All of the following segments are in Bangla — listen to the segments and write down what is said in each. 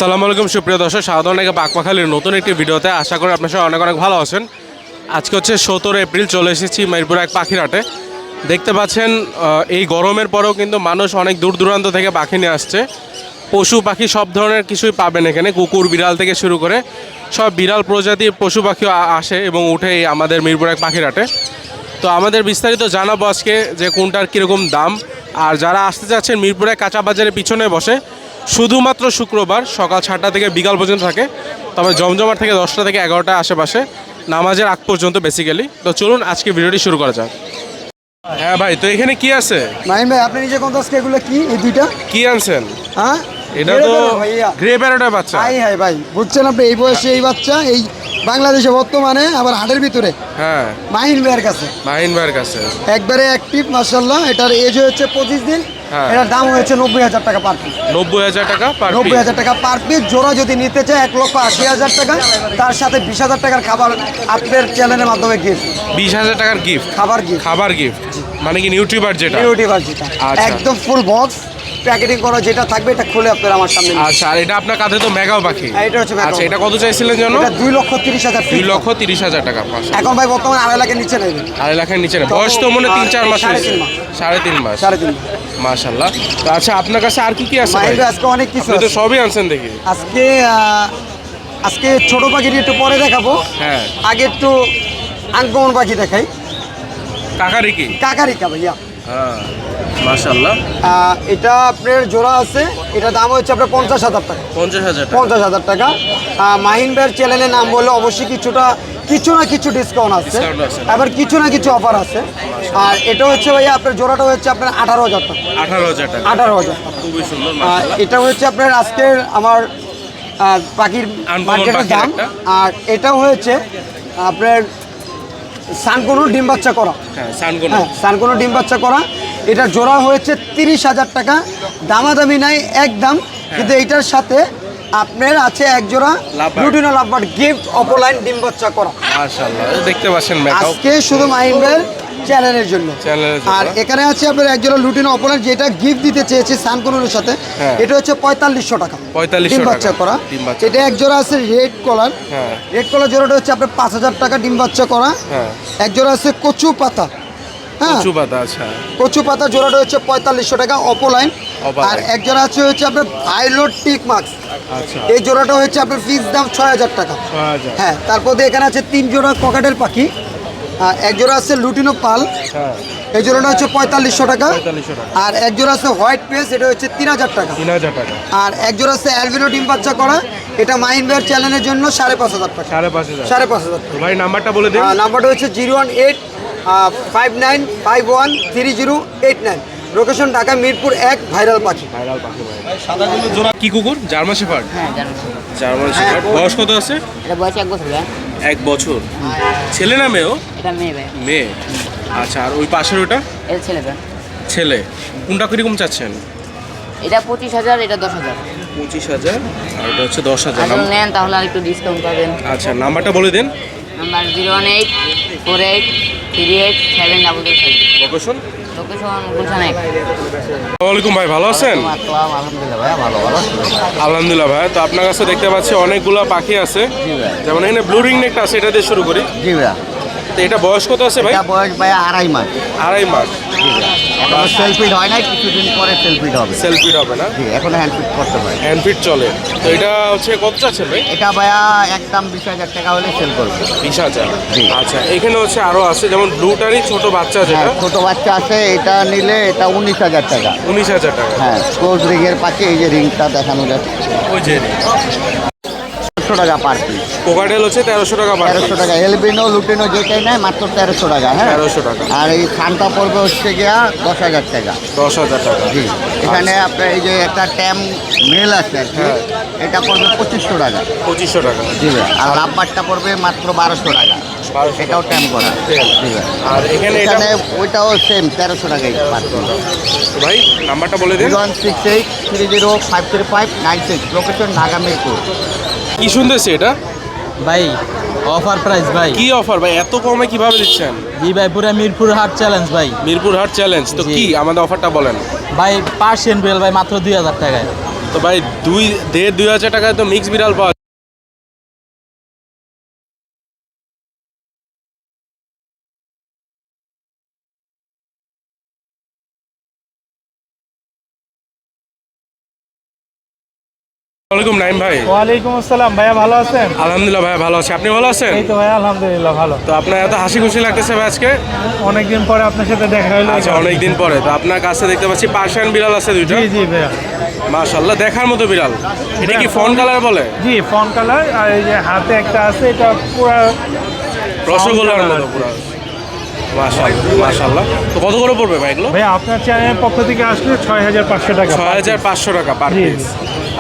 আসসালামু আলাইকুম সুপ্রিয় দর্শক, স্বাগত জানাই পাকপাখালির নতুন একটি ভিডিওতে। আশা করি আপনার সবাই অনেক অনেক ভালো আছেন। আজকে হচ্ছে 17 এপ্রিল, চলে এসেছি মিরপুর এক পাখির হাটে। দেখতে পাচ্ছেন এই গরমের পরেও কিন্তু মানুষ অনেক দূর দূরান্ত থেকে পাখি নিয়ে আসছে। পশু পাখি সব ধরনের কিছুই পাবেন এখানে, কুকুর বিড়াল থেকে শুরু করে সব বিড়াল প্রজাতির পশু পাখিও আসে এবং উঠে এই আমাদের মিরপুর এক পাখির হাটে। তো আমাদের বিস্তারিত জানাবো আজকে যে কোনটার কীরকম দাম। আর যারা আসতে চাচ্ছেন, মিরপুরে কাঁচা বাজারের পিছনে বসে, শুধুমাত্র শুক্রবার সকাল 7টা থেকে বিকাল পর্যন্ত থাকে। তবে জমজমাট থেকে 10টা থেকে 11টা আশেপাশে, নামাজের আগ পর্যন্ত বেসিক্যালি। তো চলুন আজকে ভিডিওটি শুরু করা যাক। হ্যাঁ ভাই, তো এখানে কি আছে? নাইম ভাই, আপনি নিজে কোন আজকে এগুলো কি এই দুইটা কি আনছেন? হ্যাঁ, এটা তো গ্রে প্যারোটের বাচ্চা। হাই হাই ভাই, বুঝছেন আপনি এই বয়সে এই বাচ্চা এই বাংলাদেশে বর্তমানে আবার হাটের ভিতরে। হ্যাঁ, মাহিন ভাইয়ের কাছে, মাহিন ভাইয়ের কাছে একবারে অ্যাক্টিভ মাশাআল্লাহ। এটার এজ হচ্ছে 25 দিন। হ্যাঁ। এটার দাম হয়েছে 90,000 টাকা পার পিস। 90,000 টাকা পার পিস। 90,000 টাকা পার পিস। জোড়া যদি নিতে চায় 1,80,000 টাকা, তার সাথে 20,000 টাকার খাবার আপনার চ্যানেলের মাধ্যমে গিফট। 20,000 টাকার গিফট, খাবার গিফট। খাবার গিফট মানে কি নিউট্রিবার যেটা? নিউট্রিবার যেটা আচ্ছা। একদম ফুল বক্স প্যাকেটিং করা যেটা থাকবে, এটা খুলে আপনার আমার সামনে। আচ্ছা, আর এটা আপনার কাঁধে তো মেগাও পাখি। এটা হচ্ছে মেগাও। আচ্ছা, এটা কত চাইছিলেন জানো? এটা 2,30,000। 2,30,000 টাকা। এখন ভাই বর্তমানে 2.5 লাখের নিচে নেই। 2.5 লাখের নিচে না। বয়স তো মনে 3-4 মাস হয়েছে। 3.5 মাস। 3.5 মাস। মাশাআল্লাহ। তো আচ্ছা, আপনার কাছে আর কি কি আছে ভাই? মাইন্ডে আজকে অনেক কিছু আপনি তো আছে। সবই আনছেন দেখি। আজকে ছোট পাখিটি একটু পরে দেখাবো। হ্যাঁ। আগে একটু আনকমন পাখি দেখাই। কাকারি কি? কাকারিকা ভাইয়া। হ্যাঁ, মাশাআল্লাহ। এটা আপনার জোড়া আছে, এটা দাম হচ্ছে আপনার 50,000 টাকা। 50,000 টাকা। 50,000 টাকা। মাহিন ভাইয়ের চ্যানেলের নাম বললে অবশ্যই কিছু না কিছু ডিসকাউন্ট আছে, ডিসকাউন্ট আছে। আবার কিছু না কিছু অফার আছে। আর এটা হচ্ছে ভাইয়া আপনার জোড়াটা হচ্ছে আপনার 18,000 টাকা। 18,000 টাকা। 18,000 টাকা। খুবই সুন্দর, মাশাআল্লাহ। এটা হচ্ছে আপনার আজকের আমার পাখির Uncommon মার্কেটের পাখির দাম। একটা। আর এটাও হচ্ছে আপনার সানকোনো ডিম বাচ্চা করা। হ্যাঁ, সানগোনা। হ্যাঁ, সানকোনো ডিম বাচ্চা করা। এটা জোড়া হয়েছে 30,000 টাকা। দামাদামি নাই একদম। কিন্তু এইটার সাথে আপনার আছে এক জোড়া Lovebird। লুটিনো লাভবার্ড গিফট অপলাইন ডিম বাচ্চা করা। মাশাআল্লাহ, দেখতে পাচ্ছেন মেকাও। আজকে শুধু মাইন্ডের চ্যানেলের জন্য। চ্যানেলের জন্য। আর এখানে আছে আপনার এক জোড়া লুটিনো অপলাইন, যেটা গিফট দিতে চেয়েছি সানকোনোর সাথে। হ্যাঁ। এটা হচ্ছে 4,500 টাকা। 4,500 ডিম টাকা। বাচ্চা করা। ডিম বাচ্চা। এটা এক জোড়া আছে রেড কলার। হ্যাঁ। রেড কলার জোড়াটা হচ্ছে আপনার 5,000 টাকা ডিম বাচ্চা করা। হ্যাঁ। এক জোড়া আছে কচু পাতা। হ্যাঁ, কচু পাতা। আচ্ছা। কচু পাতা জোড়াটা হচ্ছে 4,500 টাকা অপলাইন। অপলাইন। আর এক জোড়া হচ্ছে আপনার ভাইলোট টিক মার্কস। আচ্ছা। এই জোড়াটা হচ্ছে আপনার ফিক্স দাম 6,000 টাকা। 6,000। হ্যাঁ, তারপর এখানে আছে 3 জোড়া ককাটেল পাখি। এক জোড়া আছে লুটিনো পাল। হ্যাঁ, এই জোড়াটা হচ্ছে 4,500 টাকা। 4,500 টাকা। আর এক জোড়া আছে হোয়াইট পেস, এটা হচ্ছে 3,000 টাকা। 3,000 টাকা। আর এক জোড়া আছে অ্যালবিনো ডিম বাচ্চা করা, এটা মাইন বেয়ার চ্যানেলের জন্য 5,500 টাকা। 5,500। 5,500 তো ভাই নাম্বারটা বলে দিন। নাম্বারটা হচ্ছে 01859513089। লোকেশন ঢাকা মিরপুর 1, ভাইরাল পাখি। ভাইরাল পাখি ভাই। সাদাগুলো জোড়া কি কুকুর? German shepherd. হ্যাঁ জানো। German shepherd. বয়স কত আছে? এটা বয়স 1 বছর ভাই। 1 বছর। ছেলে না মেয়েও? এটা মেয়ে ভাই। মেয়ে। আচ্ছা, আর ওই পাশের ওটা? এটা ছেলে ভাই। ছেলে। কোনটা কিরকম চাচ্ছেন? এটা 25,000, এটা 10,000। 25,000 আর এটা হচ্ছে 10,000। আর যদি নেন তাহলে আর একটু ডিসকাউন্ট পাবেন। আচ্ছা, নাম্বারটা বলে দিন। নাম্বার 01848387755। লোকেশন? লোকেশন গুলশান 1। আসসালামু আলাইকুম ভাই, ভালো আছেন? আলহামদুলিল্লাহ ভাই, ভালো ভালো। আলহামদুলিল্লাহ ভাই। তো আপনার কাছে দেখতে পাচ্ছি অনেকগুলো পাখি আছে। যেমন এখানে ব্লু রিং নেকটা আছে, এটা দিয়ে শুরু করি। জি ভাইয়া, তো এটা বয়স কত আছে ভাই? এটা বয়স ভাইয়া 2.5 মাস। 2.5 মাস। এখনো সেলফিড হয় নাই, কিছুদিন পরে সেলফিড হবে। সেলফিড হবে না? জি, এখনো হ্যান্ডফিট করতে পারে। হ্যান্ডফিট চলে। তো এটা হচ্ছে কত চাচ্ছে ভাই? এটা ভাইয়া একদম 20,000 টাকা হলে সেল করবে। 20,000। জি। আচ্ছা, এখানে হচ্ছে আরো আছে, যেমন ব্লুটারই ছোট বাচ্চা যেটা। হ্যাঁ, ছোট বাচ্চা আছে, এটা নিলে এটা 19,000 টাকা। 19,000 টাকা। হ্যাঁ, ক্লোজ রিংয়ের পাখি, এই যে রিংটা দেখানো যাচ্ছে। ওই যে 1300 টাকা পার পিস। কোকাটেল হচ্ছে 1300 টাকা পার 1300 টাকা। এলবিনো লুটিনো যেটাই নেয় মাত্র 1300 টাকা। হ্যাঁ, 1300 টাকা। আর এই খানটা পড়বে হচ্ছে গিয়া 10,000 টাকা। 10,000 টাকা। জি, এখানে আপনার এই যে একটা ট্যাম মেল আছে আর কি, হ্যাঁ। এটা পড়বে 2500 টাকা। 2500 টাকা। জি ভাই। আর লাভবারটা পড়বে মাত্র 1200 টাকা। 1200 এটাও ট্যাম করা। Tem। জি ভাই। আর এখানে এটা এখানে ওইটাও সেম 1300 টাকাই পাচ্ছি। ভাই নাম্বারটা বলে দিন। 168305359 লোকেশন ঢাকা মিরপুর। কি শুনতেছি এটা? ভাই অফার প্রাইস ভাই। কি অফার ভাই? এত কমে কিভাবে দিচ্ছেন? জি ভাই, পুরো মিরপুর হাট চ্যালেঞ্জ ভাই। মিরপুর হাট চ্যালেঞ্জ। তো জি। কি আমাদের অফারটা বলেন। ভাই পার্সিয়ান বেল ভাই মাত্র 2,000 টাকায়। তো ভাই 2,500 টাকায় তো মিক্স বিড়াল পাওয়া যায়। আসসালামু আলাইকুম নাইম ভাই। ওয়ালাইকুম আসসালাম ভাইয়া, ভালো আছেন? আলহামদুলিল্লাহ ভাই ভালো আছি, আপনি ভালো আছেন? এই তো ভাইয়া আলহামদুলিল্লাহ ভালো। তো আপনার এত হাসি খুশি লাগতেছে ভাই আজকে? অনেকদিন পরে আপনার সাথে দেখা হলো। আচ্ছা, অনেকদিন পরে। তো আপনার কাছে দেখতে পাচ্ছি পার্সিয়ান বিড়াল আছে দুইটা। জি জি ভাইয়া। মাশাআল্লাহ, দেখার মতো বিড়াল। এটা কি ফন কালার বলে? জি ফন কালার, আর এই যে হাতে একটা আছে, এটা পুরো রসগোল্লার মতো পুরো। মাশাআল্লাহ মাশাআল্লাহ। তো কত করে পড়বে ভাই এগুলো? ভাইয়া আপনার চ্যানেলের পক্ষ থেকে আসলে 6,500 টাকা। 6,500 টাকা পার জি, পিস।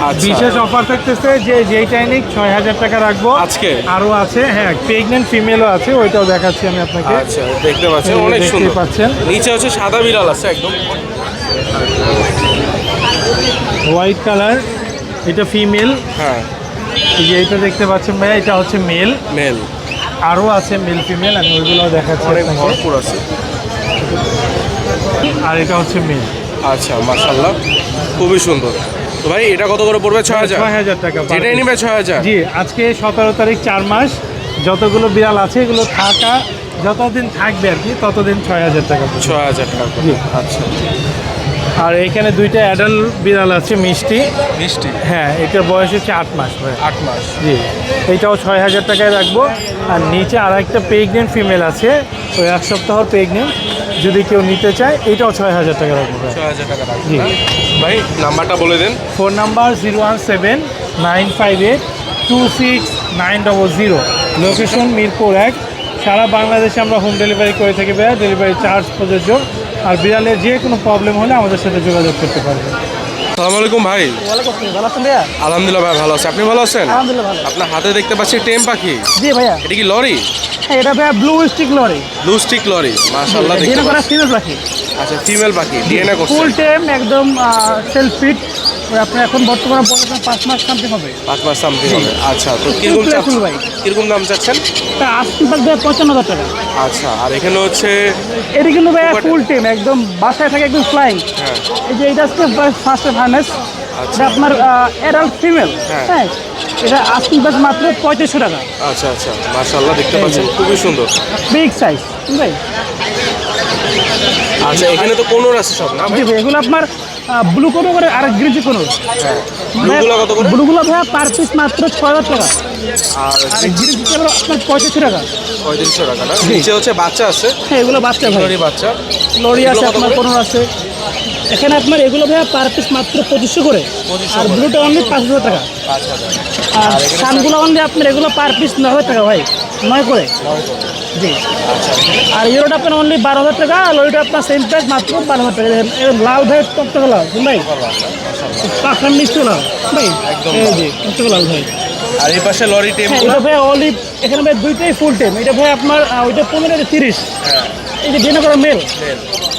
আচ্ছা, বিশেষ অফার থাকতেছে যে যেইটাই নিক 6,000 টাকা রাখবো আজকে? আরো আছে, হ্যাঁ প্রেগনেন্ট ফিমেলও আছে, ওইটাও দেখাচ্ছি আমি আপনাকে। আচ্ছা, দেখতে পাচ্ছেন এই যে অনেক দেখতেই সুন্দর। পাচ্ছেন। নিচে হচ্ছে সাদা বিড়াল আছে একদম। হোয়াইট কালার, এটা ফিমেল। হ্যাঁ, এই যে এইটা দেখতে পাচ্ছেন ভাইয়া, এটা হচ্ছে মেল। মেল। আরও আছে মেল ফিমেল, আমি ওইগুলো দেখাচ্ছি অনেক আপনাকে। ভরপুর আছে। আর এটা হচ্ছে মেল। আচ্ছা, মাশাআল্লাহ, খুবই সুন্দর। তো ভাই এটা কত করে পড়বে? 6,000? 6,000 টাকা per যেটাই piece। নিবে 6,000? জি, আজকে 17 তারিখ 4 মাস, যতগুলো বিড়াল আছে এগুলো থাকা যতদিন থাকবে আর কি, ততদিন 6,000 টাকা পড়বে। 6,000 টাকা করে। জি। আচ্ছা, আর এখানে দুইটা অ্যাডাল্ট বিড়াল আছে মিষ্টি। মিষ্টি। হ্যাঁ, এটার বয়স হচ্ছে 8 মাস ভাই। 8 মাস। জি, এইটাও 6,000 টাকায় রাখবো। আর নিচে আর একটা প্রেগনেন্ট ফিমেল আছে, ওই 1 সপ্তাহর প্রেগনেন্ট, যদি কেউ নিতে চায় এটাও 6,000 টাকা রাখবো ভাই। 6,000 টাকা রাখবেন জি। না? ভাই নাম্বারটা বলে দেন। Phone number 017-958-26900, location Mirpur 1। সারা বাংলাদেশে আমরা হোম ডেলিভারি করে থাকি ভাইয়া, ডেলিভারি চার্জ প্রযোজ্য। আর বিড়ালের যে কোনো প্রবলেম হলে আমাদের সাথে যোগাযোগ করতে পারবেন। আসসালামু আলাইকুম ভাই। ভালো আছেন ভাইয়া? আলহামদুলিল্লাহ ভাই ভালো আছি, আপনি ভালো আছেন? আলহামদুলিল্লাহ ভালো। আপনার হাতে দেখতে পাচ্ছি টেম পাখি। জি ভাইয়া, এটা কি লরি? হ্যাঁ এটা ভাইয়া blue stick lory. Blue stick lory, মাশাআল্লাহ দেখতে ডিএনএ করা পাচ্ছি। ফিমেল পাখি, আচ্ছা, ফিমেল পাখি ডিএনএ করছে। ফুল টাইম একদম সেলফ ফিট। আপনার এখন বর্তমানে বয়স 5 মাস সামথিং হবে। 5 মাস সামথিং হবে। আচ্ছা, তো কিরকম ফুল চাচ্ছেন? ভাই। কিরকম দাম চাচ্ছেন? তা আস্কিং প্রাইস ভাইয়া 55,000 টাকা। আচ্ছা, আর এখানে হচ্ছে এটা কিন্তু ভাইয়া Super- ফুল টাইম একদম বাসায় থাকে, একদম ফ্লাইং। হ্যাঁ, এই যে এটা আজকে ফার্স্ট হার্নেস, আচ্ছা। এটা আপনার অ্যাডাল্ট ফিমেল। হ্যাঁ। হ্যাঁ, এটা আস্কিং প্রাইস মাত্র 3500 টাকা। আচ্ছা আচ্ছা, মাশাআল্লাহ দেখতে পাচ্ছেন খুবই সুন্দর। বিগ সাইজ ভাই। আচ্ছা, এখানে তো কোনোর আছে সব না ভাই? জি ভাই, এগুলো আপনার ব্লু কোনো করে আর গ্রিন কোনো। হ্যাঁ, ব্লুগুলো কত করে? ব্লুগুলো ভাইয়া পার পিস মাত্র 6,000 টাকা। আর আর গ্রিন হলো আপনার 3500 টাকা। 3500 টাকা না? নিচে হচ্ছে বাচ্চা আছে, হ্যাঁ এগুলো বাচ্চা ভাই, লরি বাচ্চা। লরি আছে এগুলো কত আপনার, করে? কোনো আছে। এখানে আপনার এগুলো ভাইয়া পার পিস মাত্র 2500 করে। 2500 আর করে। ব্লুটা অনলি 5,000 টাকা। 5,000। আর সানগুলো অনলি আপনার এগুলো পার পিস 9,000 টাকা ভাই, 9 করে। জি। আর ইউরোটা আপনার অনলি 12,000 টাকা, আর লরিটা আপনার সেম প্রাইস মাত্র 12,000 টাকা। এর লাল ভাই টকটকে লাল ভাই, পাখার মিষ্টি লাল ভাই, এই জি টকটকে লাল ভাই। আর এই পাশে লরি হ্যাঁ, টেমগুলো। এটা ভাই অলিভ, এখানে ভাই দুইটাই ফুল টাইম। এটা ভাই আপনার ওইটা 15, এটা 30। হ্যাঁ, এই যে ডিএনএ করা মেল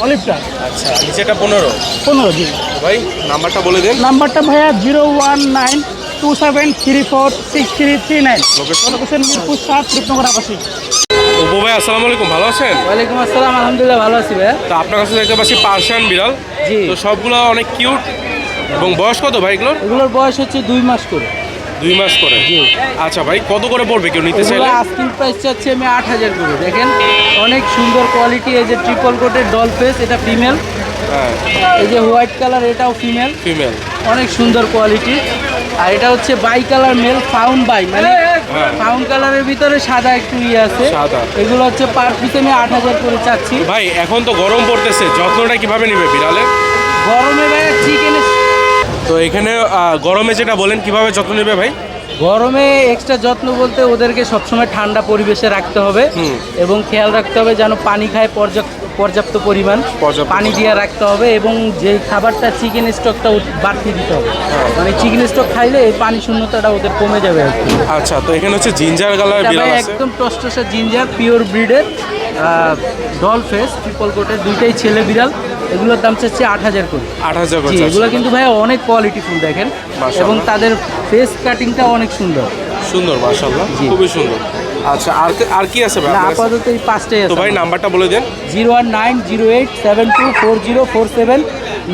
অলিভটা আচ্ছা, নিচেটা 15। 15। জি, ভাই নাম্বারটা বলে দেন। নাম্বারটা ভাইয়া 01927346339। লোকেশন? লোকেশন মিরপুর 7, রূপনগর আবাসিক। ওপো ভাই আসসালামু আলাইকুম, ভালো আছেন? ওয়ালাইকুম আসসালাম, আলহামদুলিল্লাহ ভালো আছি ভাইয়া। তো আপনার কাছে দেখতে পাচ্ছি পার্সিয়ান বিড়াল। জি। তো সবগুলো অনেক কিউট। এবং বয়স কত ভাই এগুলোর? এগুলোর বয়স হচ্ছে 2 মাস করে। 2 মাস করে। আচ্ছা ভাই, কত করে পড়বে কেউ নিতে চাইলে? আস্কিং প্রাইস চাচ্ছি আমি 8,000 করে। দেখেন অনেক সুন্দর কোয়ালিটি। এই যে ট্রিপল কোটের ডল ফেস, এটা ফিমেল। হ্যাঁ, এই যে হোয়াইট কালার, এটাও ফিমেল, ফিমেল। অনেক সুন্দর কোয়ালিটি। আর এটা হচ্ছে bicolour male, found by, মানে ফাউন্ড কালারের ভিতরে সাদা একটু ইয়ে আছে। সাদা। এগুলো হচ্ছে পার পিস আমি 8,000 করে চাচ্ছি। ভাই এখন তো গরম পড়তেছে, যত্নটা কিভাবে নিবে বিড়ালের? গরমে ভাই চিকেন, তো এখানে গরমে যেটা বলেন কিভাবে যত্ন নেবে ভাই? গরমে এক্সট্রা যত্ন বলতে ওদেরকে সবসময় ঠান্ডা পরিবেশে রাখতে হবে হুম। এবং খেয়াল রাখতে হবে যেন পানি খায় পর্যাপ্ত পরিমাণ পর্যাপ্ত পানি দিয়ে রাখতে হবে। এবং যে খাবারটা চিকেন স্টকটা বাড়তি দিতে হবে, মানে চিকেন স্টক খাইলে এই পানি শূন্যতাটা ওদের কমে যাবে আর কি। আচ্ছা, তো এখানে হচ্ছে জিঞ্জার কালার এটা বিড়াল ভাই আছে। একদম টসটসা জিঞ্জার পিওর ব্রিডের ডল ফেস, ট্রিপল কোটের, দুইটাই ছেলে বিড়াল। এগুলোর দাম চাচ্ছে 8,000 করে। 8,000 করে জি, চাচ্ছেন। এগুলো কিন্তু ভাই অনেক কোয়ালিটি ফুল দেখেন, মাশাআল্লাহ। এবং তাদের ফেস কাটিংটা অনেক সুন্দর। সুন্দর, মাশাআল্লাহ, জি। খুবই সুন্দর। আচ্ছা, আর কি আছে ভাই না, আপনার কাছে? আপাতত এই 5টাই তো আছে। ভাই নাম্বারটা বলে দেন। 01908724047,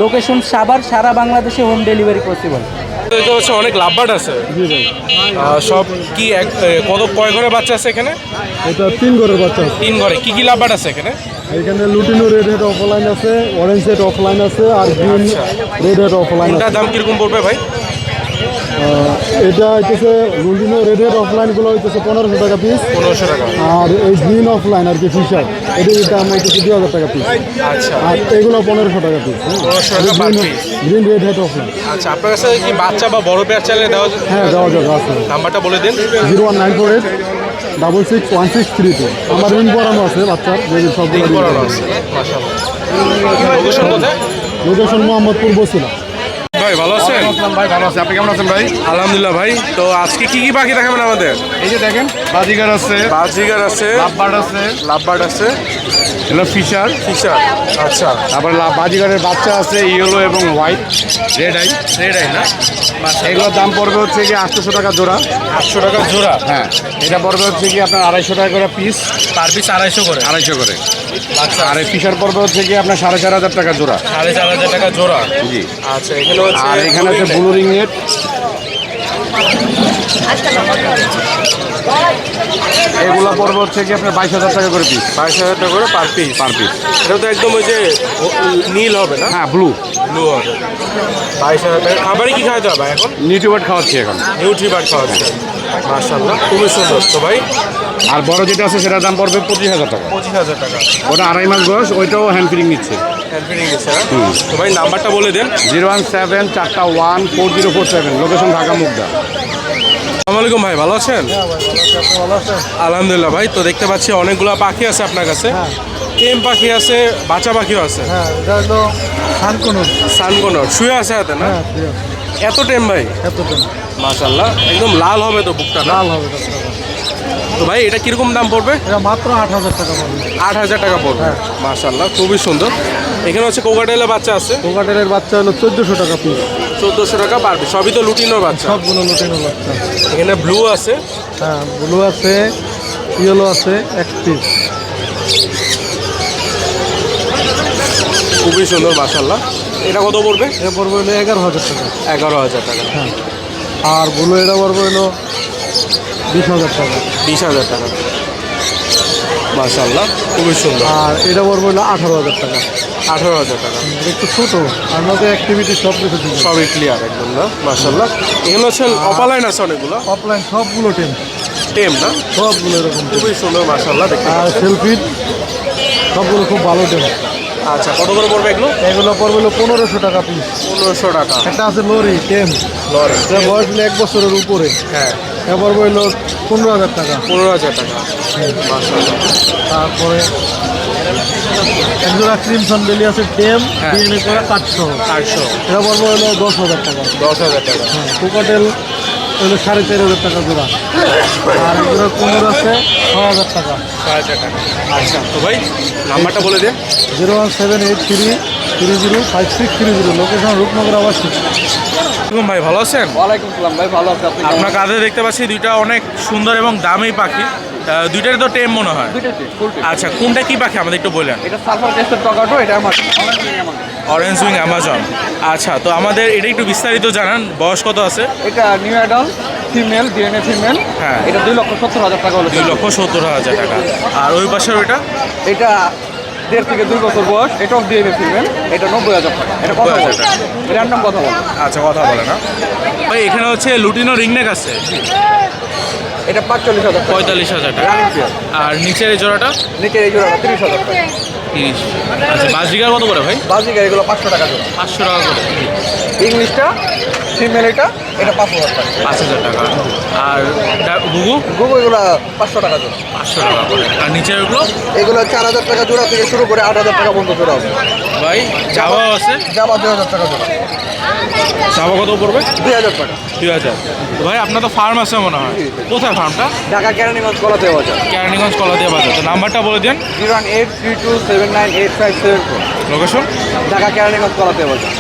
লোকেশন সাভার, সারা বাংলাদেশে হোম ডেলিভারি পসিবল। দেখতে পাচ্ছি অনেক লাভবার্ড আছে। জি ভাই, সব কি কয় ঘরে বাচ্চা আছে এখানে? এটা 3 ঘরের বাচ্চা আছে। 3 ঘরে কি কি লাভবার্ড আছে এখানে? এখানে লুটিনো রেড হেড অফলাইন আছে, অরেঞ্জ হেড অফলাইন আছে, আর গ্রিন রেড হেড অফলাইন কোনটার আছে। দাম কিরকম পড়বে ভাই? এটা হইতেছে লুটিনো রেড হেড অফলাইনগুলো হইতেছে 1500 টাকা পিস, 1500 টাকা। আর এই গ্রিন অফলাইন আর কি ফিশার এটির দাম হইতেছে 2000 টাকা পিস, আচ্ছা, আর এগুলো 1500 টাকা পিস। 1500 টাকা per piece। Green red head offline. আচ্ছা, আপনার কাছে কি বাচ্চা বা বড় পেয়ার চাইলে দেওয়া যায়? হ্যাঁ, দেওয়া যাবে, আছে। নাম্বারটা বলে দিন। 01948 661632। আমার ঋণ পড়ানো আছে বাচ্চার, যেগুলো সবগুলো ঋণ করানো পড়ানো আছে, মাশাআল্লাহ। লোকেশন কোথায়? লোকেশন মোহাম্মদপুর বসিলা। ভাই ভালো আছেন? ভাই ভালো আছে, আপনি কেমন আছেন ভাই? আলহামদুলিল্লাহ ভাই। তো আজকে কি কি পাখি দেখাবেন আমাদের? এই যে দেখেন, বাজিগার আছে, বাজিগার আছে, লাভবার্ড আছে, লাভবার্ড আছে, এগুলো ফিশার, ফিশার। আচ্ছা, তারপরে বাজিগারের বাচ্চা আছে ইয়েলো এবং white, red eye. Red eye না? এগুলোর দাম পড়বে হচ্ছে কি 800 টাকা জোড়া। 800 টাকা জোড়া, হ্যাঁ, এটা পড়বে হচ্ছে কি আপনার 250 টাকা করে পিস, পার পিস 250 করে। 250 করে। আচ্ছা, আর এই ফিশার পড়বে হচ্ছে কি আপনার 4500 টাকা জোড়া। 4500 টাকা জোড়া। জি। আচ্ছা, এখানে হচ্ছে আর এখানে আছে ব্লু রিং নেট, এগুলো পড়বে হচ্ছে কি আপনার 22000 টাকা করে পিস। 22000 টাকা করে পার পিস। Per piece. এটা তো একদম ওই যে নীল হবে না? হ্যাঁ, ব্লু ব্লু হবে। 22000 টাকা। খাবারে কি খাওয়াতে হবে এখন? নিউট্রিবার্ড খাওয়াচ্ছি এখন। নিউট্রিবার্ড খাওয়াচ্ছে। মাশাআল্লাহ, খুবই সুন্দর। তো ভাই আর বড় যেটা আছে সেটার দাম পড়বে 25000 টাকা। 25000 টাকা। ওটা 2.5 মাস বয়স, ওইটাও হ্যান্ড ফিডিং নিচ্ছে। হ্যান্ড ফিডিং দিচ্ছে না? তো ভাই নাম্বারটা বলে দেন। 017414047, লোকেশন ঢাকা মুগদা। আসসালামু আলাইকুম ভাই, ভালো আছেন? আলহামদুলিল্লাহ ভাই। তো দেখতে পাচ্ছি অনেকগুলো পাখি আছে আপনার কাছে। টেম পাখি আছে, বাচ্চা পাখিও আছে। হ্যাঁ, এটা হলো সানকনুর। সানকোনর শুয়ে আছে হাতে না? হ্যাঁ, এত টেম ভাই? এতটা মাশাআল্লাহ, একদম লাল হবে তো বুকটা না? লাল হবে। তো ভাই এটা কিরকম দাম পড়বে? এটা মাত্র 8000 টাকা পড়বে। 8000 টাকা পড়বে। মাশাআল্লাহ, খুবই সুন্দর। এখানে হচ্ছে কোকাটেলের বাচ্চা আছে, কোকাটেলের বাচ্চা হলো 1400 টাকা পিস, 1400 টাকা পারবে। সবই তো লুটিনোর বাচ্চা। সবগুলো লুটিনো বাচ্চা। এখানে ব্লু আছে, হ্যাঁ, ব্লু আছে, ইয়েলো আছে, এক পিস। খুবই সুন্দর মাশাআল্লাহ। এটা কত পড়বে? এটা পড়বে হলো 11000 টাকা। 11000 টাকা। হ্যাঁ, আর ব্লু এটা পড়বে হলো 20000 টাকা। 20000 টাকা। মাশাআল্লাহ, খুবই সুন্দর। আর এটা পড়বে হলো 18000 টাকা। 18000 টাকা। এটা একটু ছোটো, আমাদের অ্যাক্টিভিটি সব কিছু দিবে। সবই ক্লিয়ার একদম না? মাশাআল্লাহ। এখানে হচ্ছে অপালাইন আছে অনেকগুলো। অফলাইন সবগুলো টেম, টেম না? সবগুলো এরকম টেম। খুবই সুন্দর মাশাআল্লাহ দেখতে আর পাচ্ছেন। সেলফি সবগুলো খুব ভালো টেম। আচ্ছা, কত করে পড়বে এগুলো? এগুলো পড়বে হলো 1500 টাকা পিস। 1500 টাকা। একটা আছে লরি টেম, লরি। এটা বয়স হলো 1 বছরের উপরে, হ্যাঁ, এটা পড়বে হলো 15000 টাকা। 15000 টাকা। মাশাআল্লাহ। তারপরে একজোড়া ক্রিমসন বেলি আছে টেম, হ্যাঁ। ডিএনএ করা 800, 800। এটা পড়বে হলো 10000 টাকা। 10000 টাকা। কোকাটেল হলো 4500 টাকা জোড়া। আর একজোড়া কুমুর আছে 6000 টাকা। 6000 টাকা। আচ্ছা, তো ভাই নাম্বারটা বলে দিন। 01783305630, লোকেশন রূপনগর আবাসিক। ভাই ভালো আছেন? ওয়ালাইকুম সালাম ভাই, ভালো আছে আপনি? আপনার কাঁধে দেখতে পাচ্ছি দুইটা অনেক সুন্দর এবং দামি পাখি। দুইটারই তো টেম মনে হয়। আচ্ছা, কোনটা কি পাখি আমাদের একটু বলেন। এটা সালফার টেস্টের টকাটো, এটা আমার অরেঞ্জ উইং অ্যামাজন। আচ্ছা, তো আমাদের এটা একটু বিস্তারিত জানান, বয়স কত আছে? এটা new adult female, DNA female. হ্যাঁ। এটা 2,70,000 টাকা হলো। 2,70,000 টাকা। আর ওই পাশের ওইটা? এটা 1.5 থেকে 2 বছর বয়স, এটাও ডিএনএ ফিমেল, এটা 90,000 টাকা। এটা কথা 90,000 বলে, টাকা। র্যান্ডম কথা বলে। আচ্ছা, কথা বলে না ভাই। এখানে হচ্ছে লুটিনো রিংনেক আছে, এটা 45,000 টাকা। 45,000 টাকা। Running pair. আর নিচের এই জোড়াটা? নিচের এই জোড়াটা 30,000 টাকা। 30। আচ্ছা, বাজরিকার কত করে ভাই? বাজিকার এগুলো 500 টাকা জোড়া। 500 টাকা করে। ইংলিশটা ফিমেল, এটা 5000 টাকা। 5000 টাকা। আর গুগু? গুগু এগুলো 500 টাকা জোড়া। 500 টাকা করে। আর নিচের ওগুলো? এগুলো 4000 টাকা জোড়া থেকে শুরু করে 8000 টাকা পর্যন্ত জোড়া আছে। ভাই জাভা আছে? জামা 2000 টাকা জোড়া। জাভা কত পড়বে? 2000 টাকা। 2000। তো ভাই আপনার তো ফার্ম আছে মনে হয়, কোথায় ফার্মটা? ঢাকা কেরানীগঞ্জ কলাতে বাজার। কেরানীগঞ্জ কলাদিয়া বাজার। তো নাম্বারটা বলে দেন। 01832798574। লোকেশন? ঢাকা কেরানীগঞ্জ কলাতে বাজার।